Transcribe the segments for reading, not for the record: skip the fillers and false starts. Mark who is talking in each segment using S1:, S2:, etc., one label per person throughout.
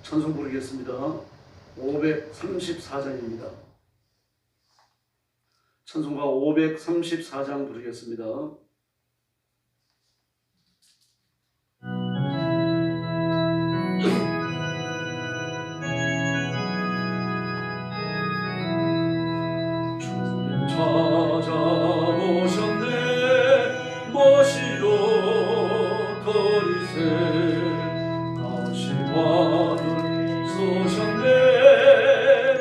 S1: 찬송 부르겠습니다. 534장입니다. 찬송가 534장 부르겠습니다. 주님 찾아오셨네 모시러 거리세 다시 화를 쏘셨네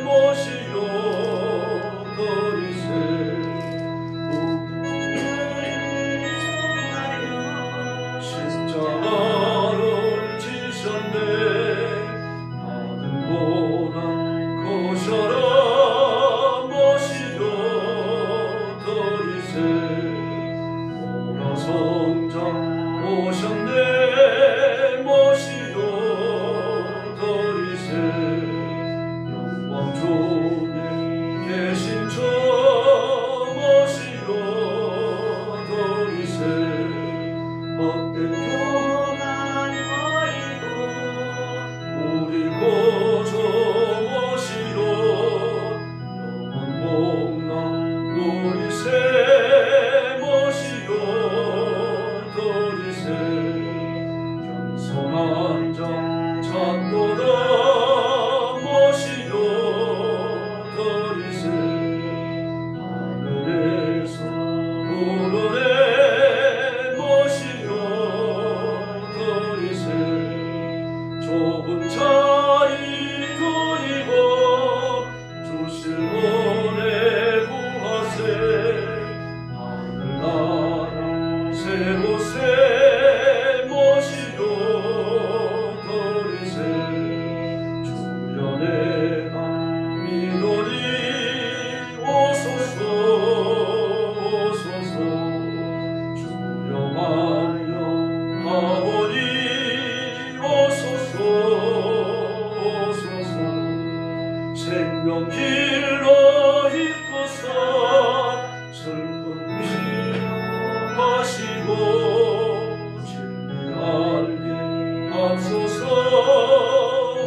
S1: 모시러 거리세 십자가를 지셨네 받은 고난 고셔라 모시러 거리세 오라 성장 오셨네 모시러 거리세 영광 중에 계신 저 모시러 거리세 헛된 교만 버리고 우리 고조 모시러 영원 복락 누리세 모시러 거리세 겸손한 자 찾도다 모시러 거리세 하늘에서 우러내 모시러 거리세 좁은 자리 드리고 주실 은혜 구하세 하늘나라 새 곳에 모시러 거리세 주여 내가 믿으리 오소서 오소서 주여 말려하오니 오소서 오소서 생명길로 이끄사 슬픈 하시고 진리 알게 하소서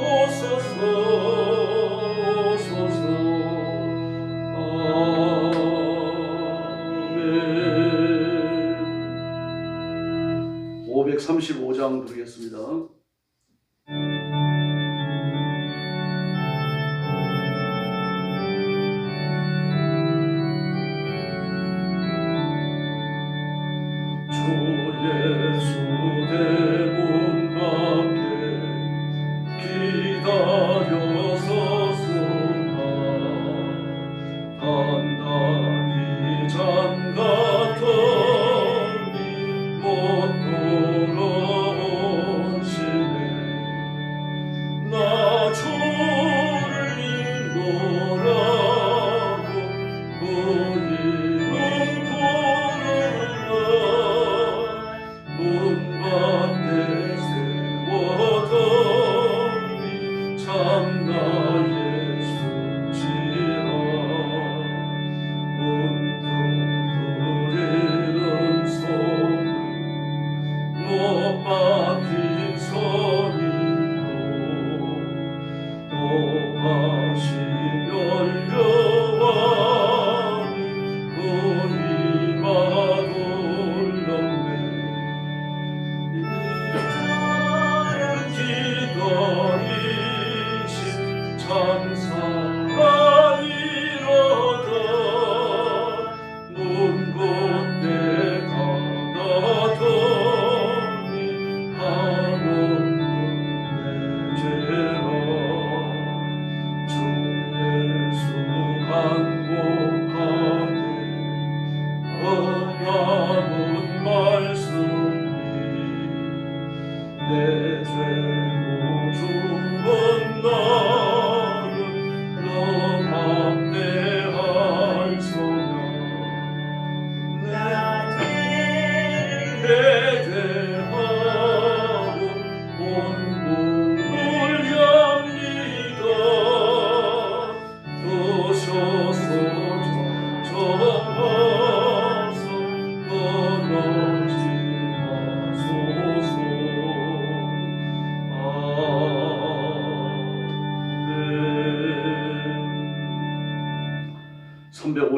S1: 오소서 오소서 아멘. 535장 부르겠습니다. 예수 대문 밖에 기다려 서서나 단단히 잠갔더니 못 돌아오시네 나 주를 인도라고 그 이름 부르나 문 밖에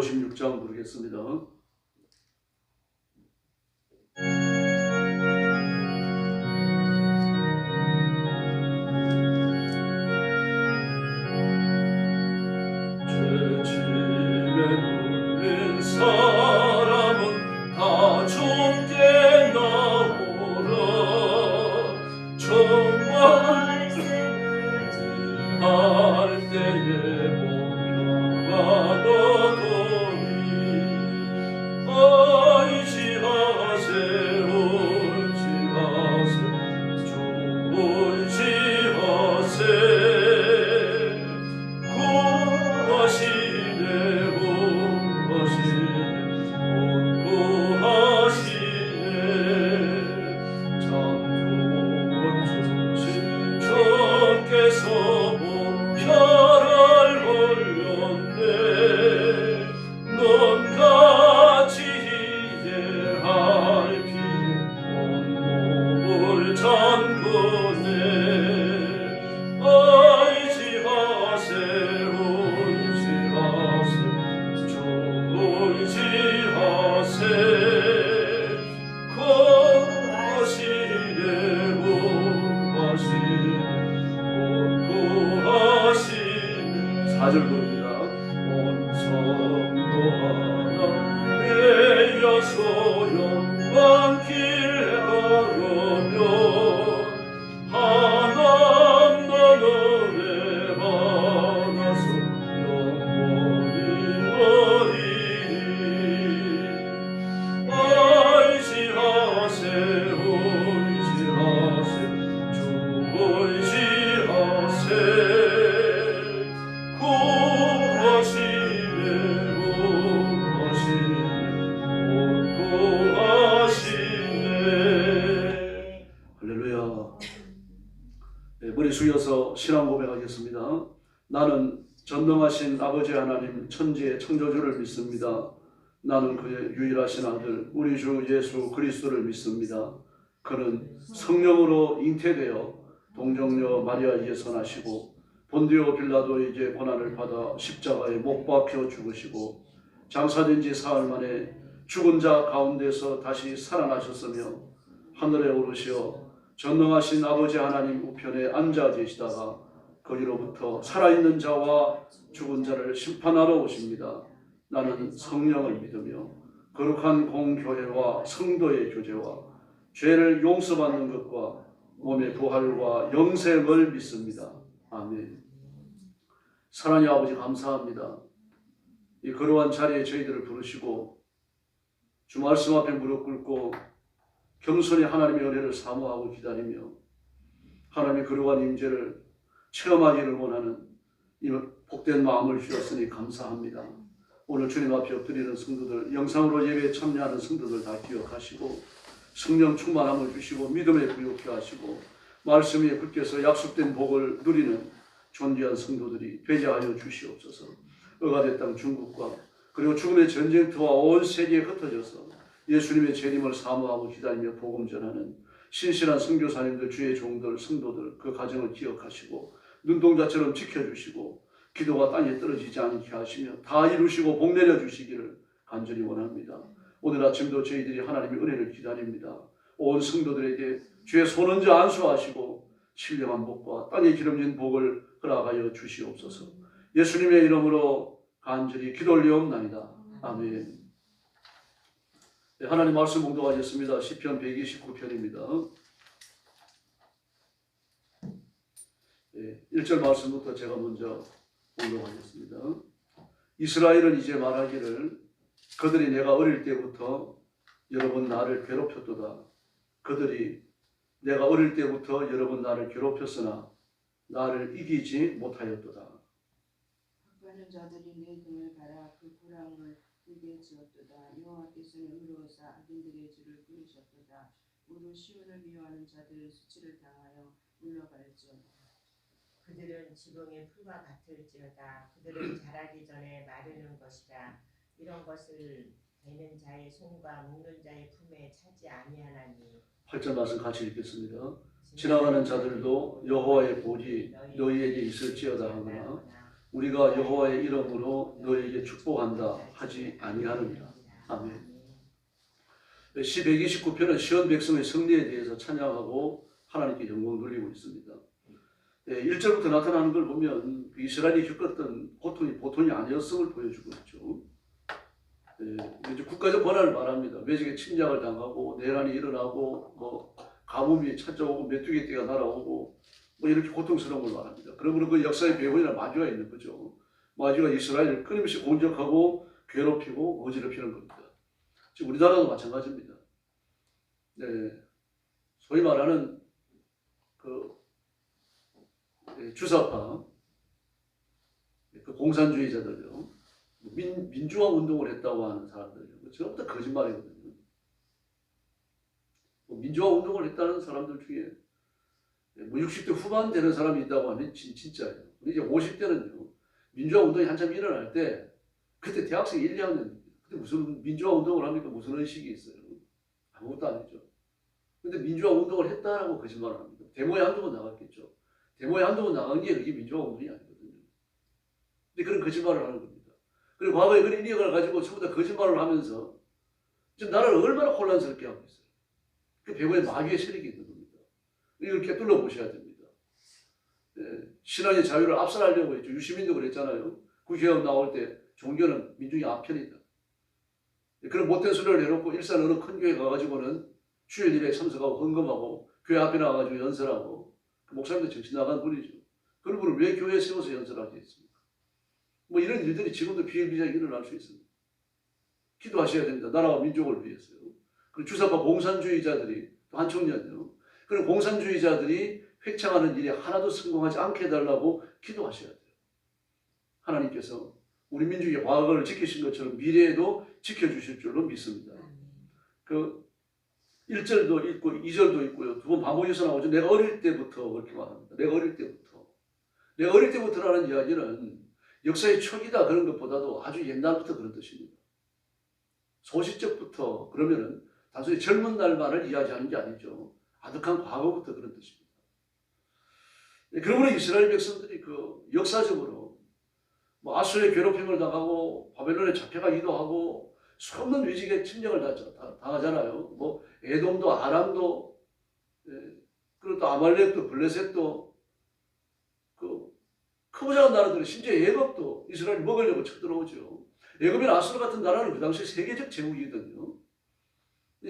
S2: 156장 부르겠습니다.
S1: 죄짐에 눌린 사람은 다 주께 나오라. 정말 할 때에 목표가 너더니 의지하세 의지하세 주 의지하세 구하시네 구하시네 구하시네 참 좋은 주신 주께서 보편을 올렸네. 넌 같이 이해할 필요 온몸을 잠그네. 의지하세 의지하세 주 의지하세 구하시네 구하시네 구하시네. 4절 부릅니다. 온 성도 하나 되어서 영광길 걸으며 하나님 너는 은혜 받아서 영원히 누리리. 의지하세 의지하세 주 의지하세 구하시네 구하시네 구하시네.
S2: 할렐루야. 네, 머리 숙여서 신앙 고백하겠습니다. 나는 전능하신 아버지 하나님 천지의 창조주를 믿습니다. 나는 그의 유일하신 아들 우리 주 예수 그리스도를 믿습니다. 그는 성령으로 잉태되어 동정녀 마리아에게서 나시고 본디오 빌라도에게 고난을 받아 십자가에 못 박혀 죽으시고 장사된 지 사흘 만에 죽은 자 가운데서 다시 살아나셨으며 하늘에 오르시어 전능하신 아버지 하나님 우편에 앉아 계시다가 거기로부터 살아있는 자와 죽은 자를 심판하러 오십니다. 나는 성령을 믿으며 거룩한 공교회와 성도의 교제와 죄를 용서받는 것과 몸의 부활과 영생을 믿습니다. 아멘. 사랑의 아버지 감사합니다. 이 거룩한 자리에 저희들을 부르시고 주 말씀 앞에 무릎 꿇고 겸손히 하나님의 은혜를 사모하고 기다리며 하나님의 거룩한 임재를 체험하기를 원하는 이 복된 마음을 주셨으니 감사합니다. 오늘 주님 앞에 엎드리는 성도들, 영상으로 예배에 참여하는 성도들 다 기억하시고 성령 충만함을 주시고 믿음에 부욕케 하시고 말씀에 굳게서 약속된 복을 누리는 존귀한 성도들이 되게 하여 주시옵소서. 의가대 땅 중국과 그리고 죽음의 전쟁터와 온 세계에 흩어져서 예수님의 재림을 사모하고 기다리며 복음 전하는 신실한 선교사님들, 주의 종들, 성도들 그 가정을 기억하시고 눈동자처럼 지켜주시고 기도가 땅에 떨어지지 않게 하시며 다 이루시고 복 내려주시기를 간절히 원합니다. 오늘 아침도 저희들이 하나님의 은혜를 기다립니다. 온 성도들에게 주의 손은지 안수하시고 신령한 복과 땅에 기름진 복을 허락하여 주시옵소서. 예수님의 이름으로 간절히 기도 올리옵나이다. 아멘. 네, 하나님 말씀 봉독하겠습니다. 시편 129편입니다. 네, 1절 말씀부터 제가 먼저 봉독하겠습니다. 이스라엘은 이제 말하기를 그들이 내가 어릴 때부터 여러 번 나를 괴롭혔도다. 그들이 내가 어릴 때부터 여러 번 나를 괴롭혔으나 나를 이기지 못하였도다.
S3: 학가는 자들이 내 등을 갈아 그 고랑을 들게 지었도다. 여호와께서는 의로우사 악인들의 줄을 끊으셨도다. 무릇 시온을 미워하는 자들의 수치를 당하여 물러갈지어다.
S4: 그들은 지붕의 풀과 같을지어다. 그들은 자라기 전에 마르는 것이라. 이런 것을 베는 자의 손과 묶는 자의 품에 차지 아니하나니.
S2: 8절 말씀 같이 읽겠습니다. 지나가는 자들도 여호와의 볼이 너희에게 있을지어다 하거나 우리가 여호와의 이름으로 너에게 축복한다 하지 아니하느니라. 아멘. 시 129편은 시온 백성의 승리에 대해서 찬양하고 하나님께 영광 돌리고 있습니다. 1절부터 나타나는 걸 보면 이스라엘이 겪었던 고통이 보통이 아니었음을 보여주고 있죠. 이제 국가적 권한을 말합니다. 외적의 침략을 당하고 내란이 일어나고 뭐 가뭄이 찾아오고 메뚜기떼가 날아오고 뭐 이렇게 고통스러운 걸 말합니다. 그러므로 그 역사의 배후에는 마귀가 있는 거죠. 마귀가 이스라엘을 끊임없이 공격하고 괴롭히고 어지럽히는 겁니다. 지금 우리나라도 마찬가지입니다. 네, 소위 말하는 그 주사파, 그 공산주의자들요, 민주화 운동을 했다고 하는 사람들요, 전부 다 거짓말이거든요. 민주화 운동을 했다는 사람들 중에 뭐 60대 후반 되는 사람이 있다고 하면 진짜예요. 이제 50대는요, 민주화 운동이 한참 일어날 때 그때 대학생 1, 2학년 근데 무슨 민주화 운동을 합니까? 무슨 의식이 있어요? 아무것도 아니죠. 근데 민주화 운동을 했다라고 거짓말을 합니다. 데모에 한두 번 나갔겠죠. 데모에 한두 번 나간 게 그게 민주화 운동이 아니거든요. 근데 그런 거짓말을 하는 겁니다. 그리고 과거에 그런 인력을 가지고 전부 다 거짓말을 하면서 지금 나라를 얼마나 혼란스럽게 하고 있어요. 그 배후에 마귀의 세력이 있는 겁니다. 이걸 꿰뚫어 보셔야 됩니다. 신앙의 자유를 압살하려고 했죠. 유시민도 그랬잖아요. 국회의원 나올 때 종교는 민중의 아편이다. 그런 못된 소리를 해놓고 일산 어느 큰 교회 가가지고는 주일 예배에 참석하고 헌금하고 교회 앞에 나가가지고 연설하고 그 목사님도 정신 나간 분이죠. 그런 분을 왜 교회에 세워서 연설하게 했습니까? 뭐 이런 일들이 지금도 비일비재하게 일어날 수 있습니다. 기도하셔야 됩니다. 나라와 민족을 위해서요. 그리고 주사파 공산주의자들이 또 한 청년요. 그런 공산주의자들이 획창하는 일에 하나도 성공하지 않게 해달라고 기도하셔야 돼요. 하나님께서 우리 민족의 과거를 지키신 것처럼 미래에도 지켜주실 줄로 믿습니다. 그 1절도 있고 2절도 있고요. 두 번 반복해서 나오죠. 내가 어릴 때부터 그렇게 말합니다. 내가 어릴 때부터. 내가 어릴 때부터라는 이야기는 역사의 초기다 그런 것보다도 아주 옛날부터 그런 뜻입니다. 소시적부터 그러면은 단순히 젊은 날만을 이야기하는 게 아니죠. 아득한 과거부터 그런 뜻입니다. 그러므로 이스라엘 백성들이 그 역사적으로 뭐 아수르의 괴롭힘을 당하고 바벨론에 잡혀가기도 하고 수없는 위직의 침략을 당하잖아요. 뭐 에돔도 아람도 그리고 또 아말렉도 블레셋도 그 크고작은 나라들은 심지어 애굽도 이스라엘을 먹으려고 쳐들어오죠. 애굽이나 아수르 같은 나라는 그 당시 세계적 제국이거든요.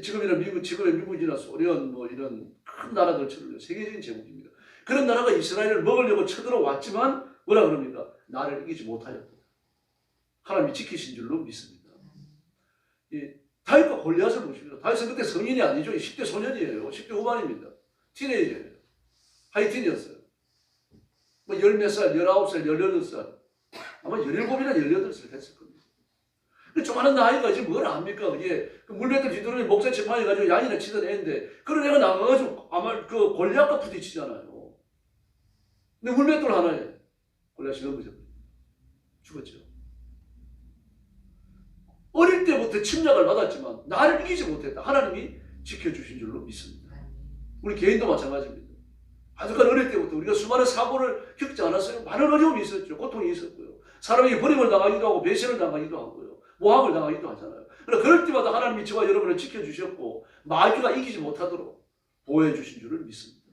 S2: 지금의 미국이나 소련 뭐 이런 큰 나라들처럼 세계적인 제국입니다. 그런 나라가 이스라엘을 먹으려고 쳐들어왔지만 뭐라 그럽니까? 나를 이기지 못하였다. 하나님이 지키신 줄로 믿습니다. 다윗과 골리앗을 보십시오. 다윗은 그때 성인이 아니죠. 10대 소년이에요. 10대 후반입니다. 티네이저예요. 하이틴이었어요. 뭐 10몇 살, 19살, 18살 아마 17이나 18살 됐을 겁니다. 그 조그마한 나이가 지금 뭘 압니까? 그게 그 물맷돌 뒤돌아니 목사 재판해가지고 양이나 치던 애인데 그런 애가 나가가지고 아마 그 골리앗과 부딪히잖아요. 근데 물맷돌 하나에 골리앗이 넘어졌어요. 죽었죠. 어릴 때부터 침략을 받았지만 나를 이기지 못했다. 하나님이 지켜주신 줄로 믿습니다. 우리 개인도 마찬가지입니다. 아직까지 어릴 때부터 우리가 수많은 사고를 겪지 않았어요. 많은 어려움이 있었죠. 고통이 있었고요. 사람에게 버림을 당하기도 하고 배신을 당하기도 하고요. 모함을 당하기도 하잖아요. 그러나 그럴 때마다 하나님이 저와 여러분을 지켜주셨고 마귀가 이기지 못하도록 보호해 주신 줄을 믿습니다.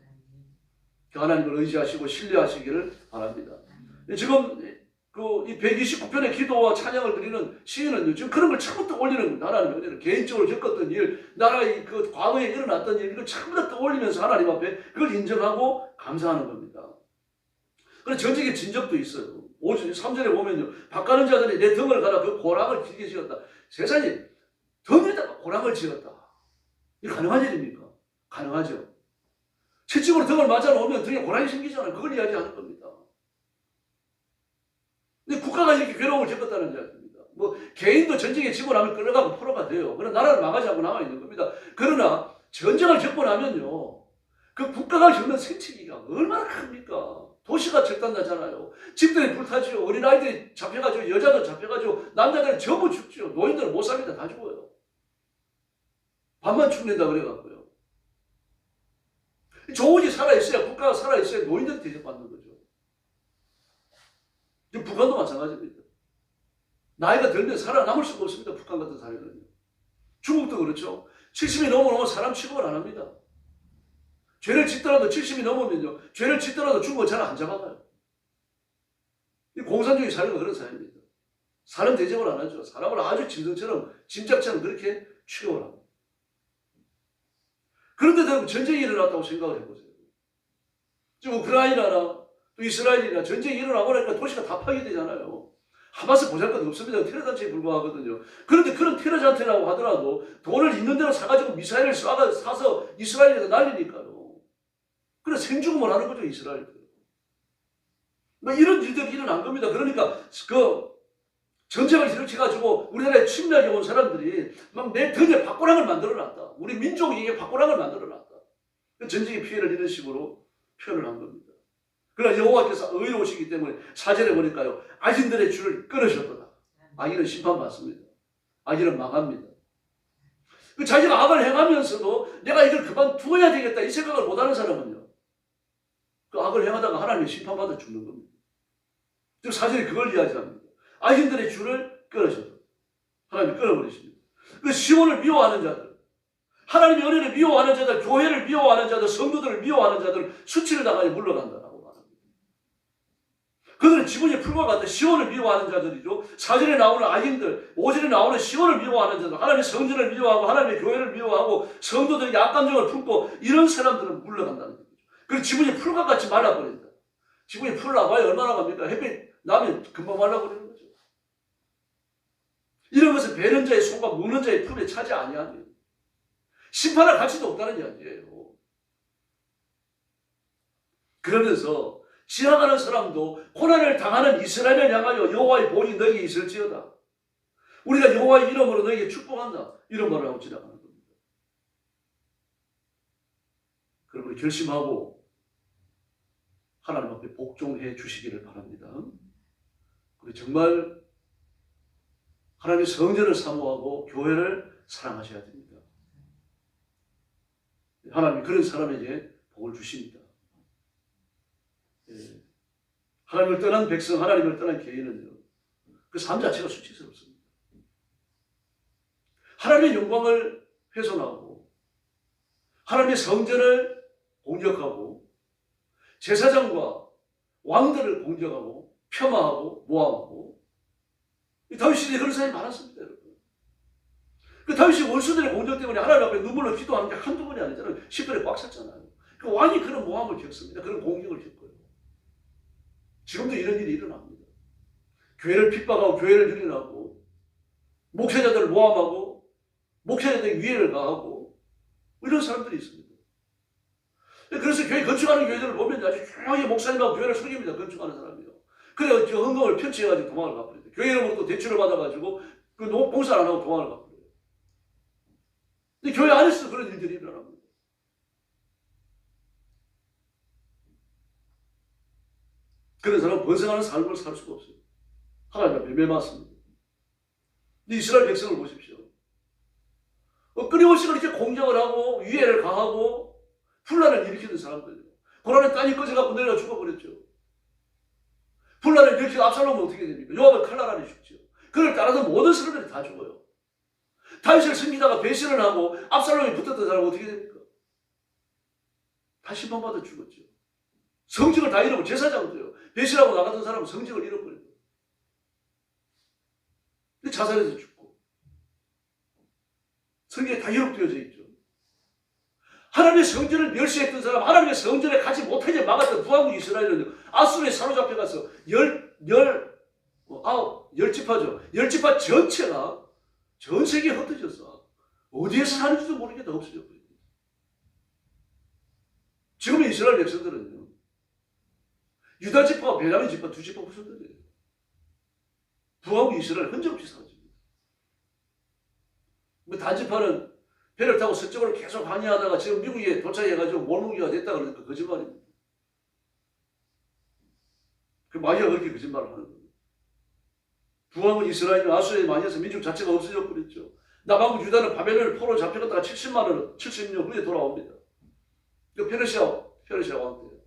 S2: 하나님을 의지하시고 신뢰하시기를 바랍니다. 지금 이 129편의 기도와 찬양을 드리는 시인은요, 지금 그런 걸 처음부터 올리는 겁니다. 하나님의 은혜를 개인적으로 겪었던 일, 나라의 그 과거에 일어났던 일, 이걸 전부 다 떠올리면서 하나님 앞에 그걸 인정하고 감사하는 겁니다. 그래서 전적인 진적도 있어요. 3절에 보면요, 밭가는 자들이 내 등을 갈아 그 고랑을 길게 지었다. 세상에 등에다가 고랑을 지었다. 이게 가능한 일입니까? 가능하죠. 채찍으로 등을 맞아 놓으면 등에 고랑이 생기잖아요. 그걸 이야기하는 겁니다. 근데 국가가 이렇게 괴로움을 겪었다는 이야기입니다. 뭐 개인도 전쟁에 지고 나면 끌어가고 포로가 돼요. 그러나 나라를 망하지 않고 남아 있는 겁니다. 그러나 전쟁을 겪고 나면요, 그 국가가 겪는 생체기가 얼마나 큽니까? 도시가 절단나잖아요. 집들이 불타지요. 어린아이들이 잡혀가지고 여자들 잡혀가지고 남자들은 전부 죽죠. 노인들은 못 삽니다. 다 죽어요. 밥만 축낸다 그래갖고요. 조국이 살아있어야, 국가가 살아있어야 노인들이 대접받는 거죠. 지금 북한도 마찬가지입니다. 나이가 들면 살아남을 수가 없습니다. 북한 같은 사회는요. 중국도 그렇죠. 70이 넘으면 사람 취급을 안 합니다. 죄를 짓더라도 70이 넘으면요. 죄를 짓더라도 중국은 잘 안 잡아가요. 이 공산주의 사회가 그런 사회입니다. 사람 대접을 안 하죠. 사람을 아주 짐승처럼, 짐짝처럼 그렇게 취급을 합니다. 그런데도 전쟁이 일어났다고 생각을 해보세요. 지금 우크라이나나 또 이스라엘이나 전쟁이 일어나고 나니까 도시가 다 파괴되잖아요. 하마스 보잘것 없습니다. 테러 단체에 불과하거든요. 그런데 그런 테러 단체라고 하더라도 돈을 있는 대로 사가지고 미사일을 사서 이스라엘에다 날리니까요. 그래 생죽음을 하는 거죠, 이스라엘도. 뭐 이런 일들이 일어난 겁니다. 그러니까 그 전쟁을 일으켜가지고 우리나라에 침략해 온 사람들이 막 내 등에 박고랑을 만들어놨다. 우리 민족이 이게 박고랑을 만들어놨다. 전쟁의 피해를 이런 식으로 표현을 한 겁니다. 그러나 여호와께서 의로우시기 때문에 사절에 보니까요. 악인들의 줄을 끊으셨도다. 악인은 심판받습니다. 악인은 망합니다. 그 자기가 악을 행하면서도 내가 이걸 그만두어야 되겠다 이 생각을 못하는 사람은요. 그 악을 행하다가 하나님의 심판받아 죽는 겁니다. 즉 사절이 그걸 이야기합니다. 악인들의 줄을 끊으셨다. 하나님이 끊어버리십니다. 그 시온을 미워하는 자들, 하나님의 은혜를 미워하는 자들, 교회를 미워하는 자들, 성도들을 미워하는 자들 수치를 당하여 물러간다라고 말합니다. 그들은 지붕의 풀과 같은 시온을 미워하는 자들이죠. 4절에 나오는 악인들, 5절에 나오는 시온을 미워하는 자들, 하나님의 성전을 미워하고 하나님의 교회를 미워하고 성도들에게 악감정을 품고 이런 사람들은 물러간다는 거죠. 그리고 지붕의 풀과 같이 말라버린다. 지붕의 풀을 놔봐야 얼마나 갑니까? 햇빛 나면 금방 말라버리는 거죠. 이런 것은 베는 자의 손과 묶는 자의 품에 차지 아니하니 심판할 가치도 없다는 이야기예요. 그러면서 지나가는 사람도 고난을 당하는 이스라엘을 향하여 여호와의 본이 너희에게 있을지어다. 우리가 여호와의 이름으로 너희에게 축복한다. 이런 말을 하고 지나가는 겁니다. 그럼 우리 결심하고 하나님 앞에 복종해 주시기를 바랍니다. 우리 정말 하나님의 성전을 사모하고 교회를 사랑하셔야 됩니다. 하나님이 그런 사람에게 복을 주십니다. 하나님을 떠난 백성, 하나님을 떠난 개인은요, 그 삶 자체가 수치스럽습니다. 하나님의 영광을 훼손하고 하나님의 성전을 공격하고 제사장과 왕들을 공격하고 폄하하고 모함하고 다윗 시대에 그런 사람이 많았습니다. 여러분. 그 다윗이 원수들의 공격 때문에 하나님 앞에 눈물로 기도하는 게 한두 번이 아니잖아요. 10절에 꽉 찼잖아요. 그 왕이 그런 모함을 겪습니다. 그런 공격을 겪어요. 지금도 이런 일이 일어납니다. 교회를 핍박하고 교회를 유린하고 목회자들을 모함하고 목회자들에게 위해를 가하고 이런 사람들이 있습니다. 그래서 교회 건축하는 교회들을 보면 아주 조용히 목사님하고 교회를 섬깁니다. 건축하는 사람이요. 그래서 저 헌금을 편취해가지고 도망을 가버립니다. 교회로부터 대출을 받아가지고 그 봉사를 안 하고 도망을 가버려요. 근데 교회 안에서도 그런 일들이 일어납니다. 그런 사람은 번성하는 삶을 살 수가 없어요. 하나님 앞에 매맞습니다. 근데 이스라엘 백성을 보십시오. 끊임없이 그렇게 공격을 하고 위해를 가하고 분란을 일으키는 사람들이에요. 고란의 땅이 꺼져갖고 내려가 죽어버렸죠. 분란을 일으키고 압살롬은 어떻게 됩니까? 요압을 칼날 안에 죽죠. 그를 따라서 모든 사람들이 다 죽어요. 다윗을 섬기다가 배신을 하고 압살롬이 붙었던 사람은 어떻게 됩니까? 다 심판받아 죽었죠. 성직을 다 잃어버리고 제사장도요. 배신하고 나갔던 사람은 성직을 잃어버려요. 근데 자살해서 죽고 성경에 다 기록되어져 있죠. 하나님의 성전을 멸시했던 사람, 하나님의 성전에 가지 못하게 막았던 부하국 이스라엘은 아수르에 사로잡혀가서 열지파죠. 열지파 전체가 전 세계에 흩어져서 어디에서 사는지도 모르겠다 없어져 버려요. 지금의 이스라엘 백성들은요, 유다 지파와 베냐민 지파 두 지파 후손들이에요. 부하국 이스라엘 흔적 없이 사라집니다. 단지파는 배를 타고 서쪽으로 계속 항해하다가 지금 미국에 도착해가지고 몰무기가 됐다 그러니까 거짓말입니다. 그 마귀가 그렇게 거짓말을 하는 거예요. 부하국 이스라엘은 아수르에 많이 해서 민족 자체가 없어져 버렸죠. 남한국 유다는 바벨론을 포로로 잡혀갔다가 70년 후에 돌아옵니다. 그 페르시아 왕 때예요.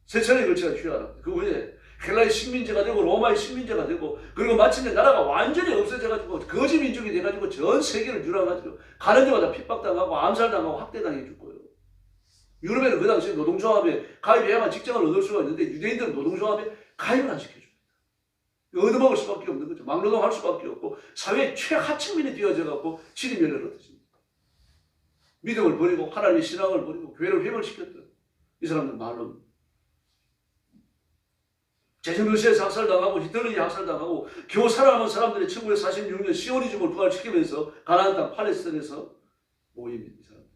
S2: 세 차례에 걸쳐서 휴양합니다. 그 후에 헬라의 식민지가 되고 로마의 식민지가 되고 그리고 마침내 나라가 완전히 없어져가지고 거지 민족이 돼가지고 전 세계를 유랑가지고 가는 데마다 핍박당하고 암살당하고 학대당해 줄 거예요. 유럽에는 그 당시에 노동조합에 가입해야만 직장을 얻을 수가 있는데 유대인들은 노동조합에 가입을 안 시켜줍니다. 얻어먹을 수밖에 없는 거죠. 막노동할 수밖에 없고 사회의 최하층민이 되어져갖고 지리멸렬을 얻어집니다. 믿음을 버리고 하나님의 신앙을 버리고 교회를 회벌시켰던 이 사람들 말로 제정러시아에서 학살당하고 히틀러에 학살당하고 겨우 살아남은 사람들이 1946년 시오니즘을 부활시키면서 가나안 땅 팔레스타인에서 모입니다. 이 사람들이.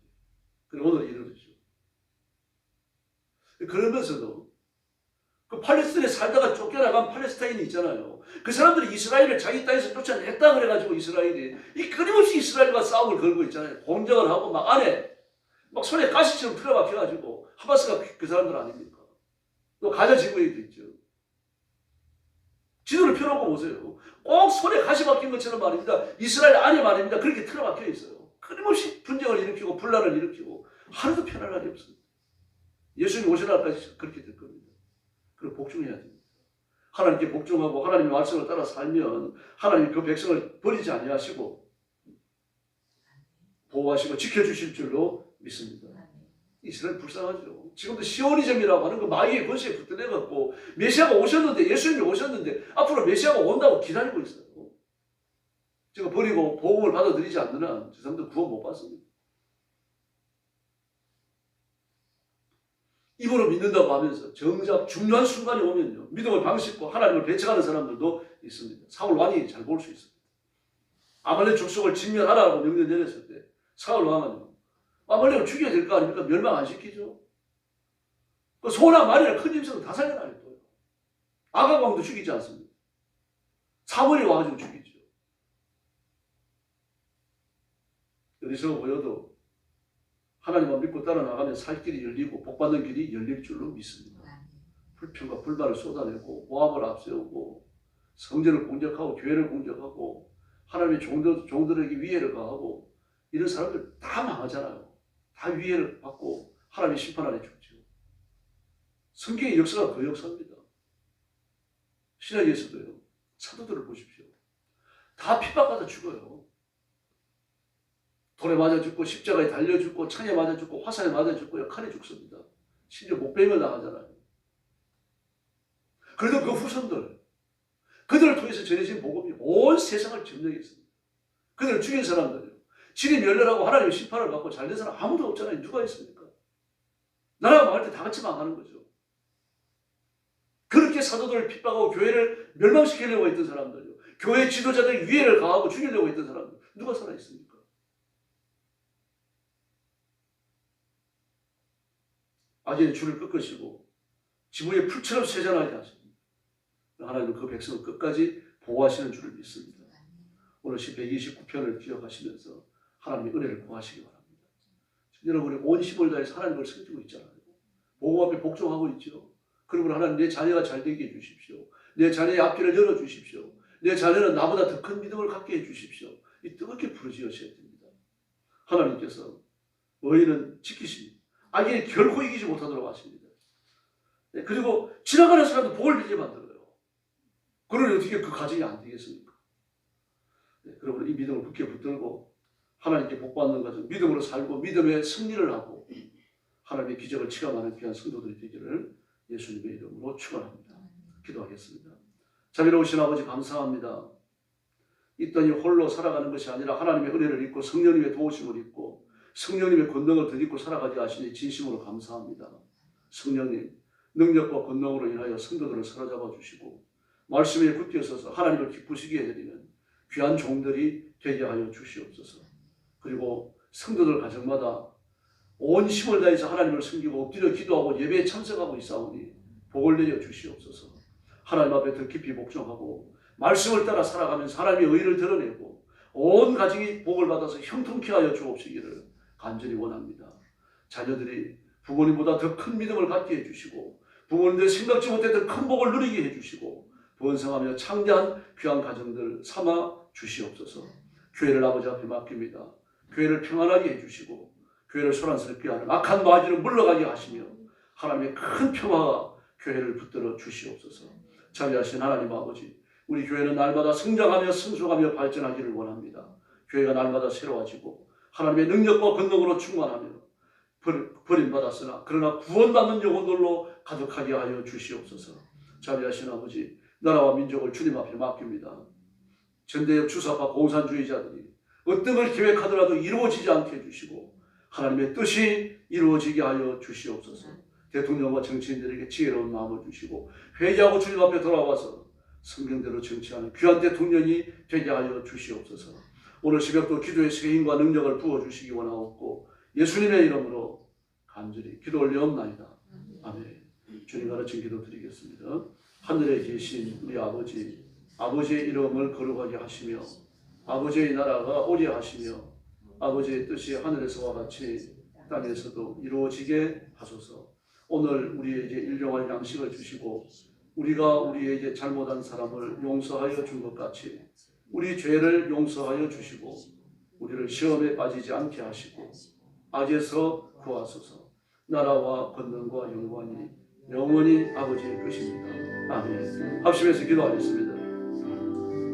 S2: 그리고 오늘 이르르죠. 그러면서도 그 팔레스타인에 살다가 쫓겨나간 팔레스타인이 있잖아요. 그 사람들이 이스라엘을 자기 땅에서 쫓아냈다 그래가지고 이스라엘이 이 끊임없이 이스라엘과 싸움을 걸고 있잖아요. 공격을 하고 막 안에 막 손에 가시처럼 틀어박혀가지고 하마스가 그 사람들 아닙니까? 또 가자 지구에도 있죠. 지도를 펴놓고 보세요. 꼭 손에 가시 박힌 것처럼 말입니다. 이스라엘 안에 말입니다. 그렇게 틀어박혀 있어요. 끊임없이 분쟁을 일으키고 분란을 일으키고 하루도 편할 날이 없습니다. 예수님 오실 날까지 그렇게 될 겁니다. 그리고 복종해야 됩니다. 하나님께 복종하고 하나님의 말씀을 따라 살면 하나님이 그 백성을 버리지 아니하시고 보호하시고 지켜주실 줄로 믿습니다. 이스라엘 불쌍하죠. 지금도 시오니즘이라고 하는 그 마귀의 권세에 붙들려갖고 메시아가 오셨는데 예수님이 오셨는데 앞으로 메시아가 온다고 기다리고 있어요. 제가 버리고 복음을 받아들이지 않는 한 저 사람들 구원 못 받습니다. 입으로 믿는다고 하면서 정작 중요한 순간이 오면요. 믿음을 방식고 하나님을 배척하는 사람들도 있습니다. 사울 왕이 잘 볼 수 있습니다. 아말렉 족속을 진멸하라고 명령 내렸을 때 사울 왕은요. 아말렉을 죽여야 될 거 아닙니까? 멸망 안 시키죠. 그 소나 말이나 큰 짐승은 다 살려놔요. 아각 왕도 죽이지 않습니다. 사무엘이 와가지고 죽이죠. 여기서 보여도 하나님만 믿고 따라 나가면 살 길이 열리고 복 받는 길이 열릴 줄로 믿습니다. 불평과 불만을 쏟아내고 모함을 앞세우고 성전을 공격하고 교회를 공격하고 하나님의 종들에게 위해를 가하고 이런 사람들 다 망하잖아요. 다 위해를 받고 하나님의 심판 아래 죽죠. 성경의 역사가 그 역사입니다. 신약에서도요. 사도들을 보십시오. 다 핍박받아 죽어요. 돌에 맞아 죽고 십자가에 달려 죽고 창에 맞아 죽고 화살에 맞아 죽고 칼에 죽습니다. 심지어 목베임을 당하잖아요. 그래도 그 후손들 그들을 통해서 전해진 복음이 온 세상을 점령했습니다. 그들을 죽인 사람들요. 진이 멸렬하고 하나님의 심판을 받고 잘된 사람 아무도 없잖아요. 누가 있습니까? 나라가 망할 때 다 같이 망하는 거죠. 그렇게 사도들을 핍박하고 교회를 멸망시키려고 했던 사람들요. 교회 지도자들 위해를 가하고 죽이려고 했던 사람들 누가 살아있습니까? 악인의 줄을 꺾으시고 지붕에 풀처럼 세잔하게 하십니다. 하나님은 그 백성을 끝까지 보호하시는 줄을 믿습니다. 오늘 시 129편을 기억하시면서 하나님의 은혜를 구하시기 바랍니다. 여러분이 온 힘을 다해서 하나님을 섬기고 있잖아요. 복음 앞에 복종하고 있죠. 그러면 하나님 내 자녀가 잘되게 해주십시오. 내 자녀의 앞길을 열어주십시오. 내 자녀는 나보다 더 큰 믿음을 갖게 해주십시오. 이 뜨겁게 부르짖으셔야 됩니다. 하나님께서 의인은 지키십니다. 악인이 결코 이기지 못하도록 하십니다. 네, 그리고 지나가는 사람도 복을 빌게 만들어요. 그러니 어떻게 그 가정이 안 되겠습니까? 네, 그러므로 이 믿음을 굳게 붙들고 하나님께 복받는 가정, 믿음으로 살고 믿음의 승리를 하고 하나님의 기적을 체험하는 귀한 성도들이 되기를 예수님의 이름으로 축원합니다. 기도하겠습니다. 자비로우신 아버지 감사합니다. 이 땅이 홀로 살아가는 것이 아니라 하나님의 은혜를 입고 성령님의 도우심을 입고 성령님의 권능을 덧입고 살아가게 하시니 진심으로 감사합니다. 성령님, 능력과 권능으로 인하여 성도들을 사로잡아 주시고 말씀에 굳게 서서 하나님을 기쁘시게 해드리는 귀한 종들이 되게 하여 주시옵소서. 그리고 성도들 가정마다 온 힘을 다해서 하나님을 섬기고 엎드려 기도하고 예배에 참석하고 있사오니 복을 내려 주시옵소서. 하나님 앞에 더 깊이 복종하고 말씀을 따라 살아가면서 하나님의 의를 드러내고 온 가정이 복을 받아서 형통케 하여 주옵시기를 간절히 원합니다. 자녀들이 부모님보다 더 큰 믿음을 갖게 해주시고 부모님들 생각지 못했던 큰 복을 누리게 해주시고 번성하며 창대한 귀한 가정들 삼아 주시옵소서. 교회를 아버지 앞에 맡깁니다. 교회를 평안하게 해주시고 교회를 소란스럽게 하는 악한 마귀를 물러가게 하시며 하나님의 큰 평화가 교회를 붙들어 주시옵소서. 자비하신 하나님 아버지, 우리 교회는 날마다 성장하며 성숙하며 발전하기를 원합니다. 교회가 날마다 새로워지고 하나님의 능력과 권능으로 충만하며 버림받았으나 그러나 구원받는 영혼들로 가득하게 하여 주시옵소서. 자비하신 아버지, 나라와 민족을 주님 앞에 맡깁니다. 전대협 주사파 공산주의자들이 어떤 걸 계획하더라도 이루어지지 않게 해주시고 하나님의 뜻이 이루어지게 하여 주시옵소서. 대통령과 정치인들에게 지혜로운 마음을 주시고 회개하고 주님 앞에 돌아와서 성경대로 정치하는 귀한 대통령이 되게 하여 주시옵소서. 오늘 새벽도 기도의 힘과 능력을 부어주시기 원하옵고 예수님의 이름으로 간절히 기도 올려옵나이다. 아멘. 주님 가르친 기도 드리겠습니다. 하늘에 계신 우리 아버지, 아버지의 이름을 거룩하게 하시며 아버지의 나라가 오게 하시며 아버지의 뜻이 하늘에서와 같이 땅에서도 이루어지게 하소서. 오늘 우리에게 일용할 양식을 주시고 우리가 우리에게 잘못한 사람을 용서하여 준 것 같이 우리 죄를 용서하여 주시고 우리를 시험에 빠지지 않게 하시고 악에서 구하소서. 나라와 권능과 영광이 영원히 아버지의 것입니다. 아멘. 합심해서 기도하겠습니다.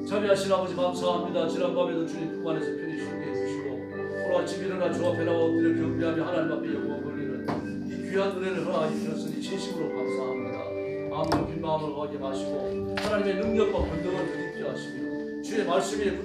S2: 자비하신 아버지 감사합니다. 지난 밤에도 주님 품 안에서 편히 쉬게 해주시고 오늘 아침 일어나 주 앞에 나와 엎드려 경배하며 하나님 앞에 영광 돌리는 이 귀한 은혜를 허락해 주셨으니 진심으로 감사합니다. 아무 높인 마음을 거하게 마시고 하나님의 능력과 권능을 드립게 하시며 주의 말씀에